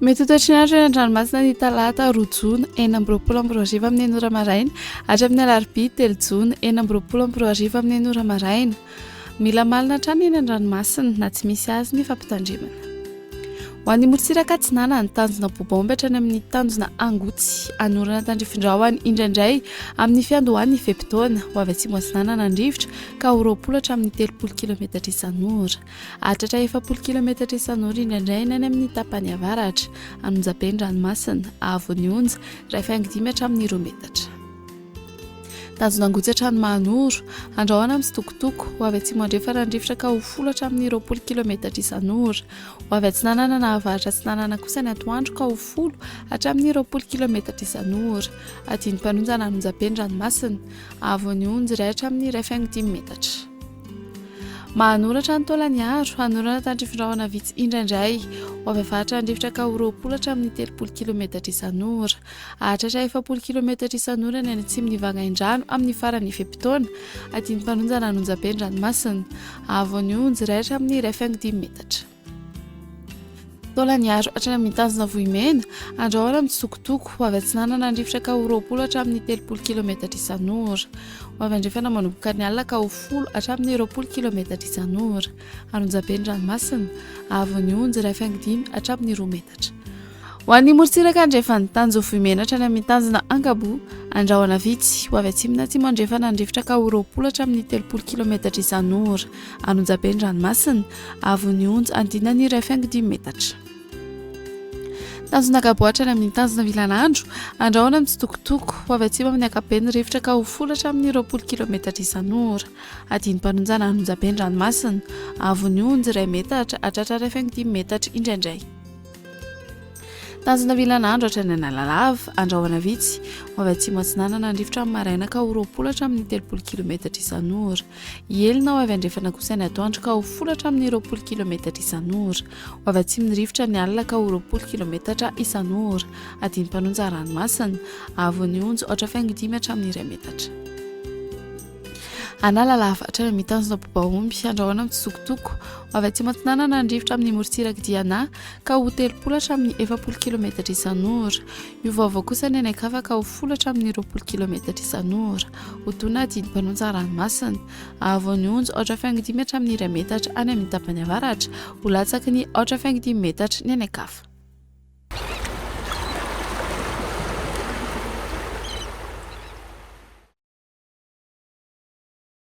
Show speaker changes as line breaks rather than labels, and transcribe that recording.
Mety ho toetrinandro eny an-dranomasina ny talata 2 Jona 4:20 amin'ny ora maraina hatrany amin'ny alarobia 3 Jona 4:20 amin'ny ora maraina. Mila malina hatrany eny an-dranomasina na tsy misy azy ny fampitandremana. Ho an'ny morotsiraka atsinana ny tanjona bobomba hatrany amin'ny tanjona angotsy anorana tandrifin-drahona indraindray amin'ny fiandohan'ny fepitaona ho avy atsimo atsinana nandrivotra ka ho 20 hatramin'ny 30 km isan'ora. Hatratra 40 km isan'ora indraindray any amin'ny tapany avaratra Anonjam-Ranomasina Avon'ny Onja 1.5 hatramin'ny 2 metatra. Tanjona angotsy hatrany Manoro andrahoana amin'ny sitokotoko ho avy atsimo andrefa nandrivotra ka ho 10 hatramin'ny 20 km isan'ora. Ho avy atsinanana na avaratra atsinanana kosa ny atoandro ka ho 10 hatramin'ny 20 km isan'ora. Adiny mpanonjana Anonjam-Ranomasina Avon'ny Onja 1 hatramin'ny 1.5 metatra. Mahanoratra ny taolaniaro anorana tandrifin-drahona vitsy indraindray ho avy avaratra andrivotra ka ho 20 hatramin'ny 30 km isan'ora. Hahatratra 40 km isan'ora ny any atsimon'ny Vangaindrano amin'ny faran'ny fepitaona. Adiny mpanonjana Anonjam-Ranomasina Avon'ny Onja 1 hatramin'ny 1.5 metatra. Taolaniaro hatrany amin'ny tanjona Vohimena andrahoana amin'ny sitokotoko ho avy atsinana nandrivotra ka ho 20 hatramin'ny 30 km isan'ora. Ho avy andrefana manomboka ny alina ka ho 10 hatramin'ny 20 km isan'ora. Anonjam-Ranomasina Avon'ny Onja 1.5 hatramin'ny 2 metatra. Ho an'ny morotsiraka andrefa ny tanjona Vohimena hatrany amin'ny tanjona Angaboa andrahoana vitsy ho avy atsimona atsimo andrefa nandrivotra ka ho 20 hatramin'ny 30 km isan'ora. Anonjam-Ranomasina Avon'ny Onja andinany 1.5 metatra. Tanjona Angaboa hatrany amin'ny tanjona Vilanandro andrahoana amin'ny sitokotoko ho avy atsimo amin'ny ankapobeny rivotra ka ho 10 hatramin'ny 20 km isan'ora. Adiny mpanonjana Anonjam-Ranomasina Avon'ny Onja 2 metatra hatratra 1.5 metatra indraindray. Tanjona Vilanandro hatrany Analalava andrahoana vitsy ho avy atsimo atsinana nandrivotra amin'ny maraina ka ho 20 hatramin'ny 30 km isan'ora. Elina ho avy andrefana kosa ny atoandro ka ho 10 hatramin'ny 20 km isan'ora. Ho avy atsimo ny rivotra ny alina ka ho 20 km isan'ora. Adiny mpanonjana Ranomasina Avon'ny Onja 8.5 hatramin'ny 2 metatra. Analalava hatrany amin'ny tanjona Bobaomby andrahoana amin'ny sitokotoko ho avy atsimo atsinana nandrivotra amin'ny morotsiraka Diana ka ho 30 hatramin'ny 40 km isan'ora. Io vaovao kosa ny anakafa ka ho 10 hatramin'ny 20 km isan'ora. Ho tona adiny mpanonjana Ranomasina Avon'ny Onja 8.5 hatramin'ny 2 metatra any amin'ny tapany avaratra ho latsaky ny 8.5 metatra ny anakafa.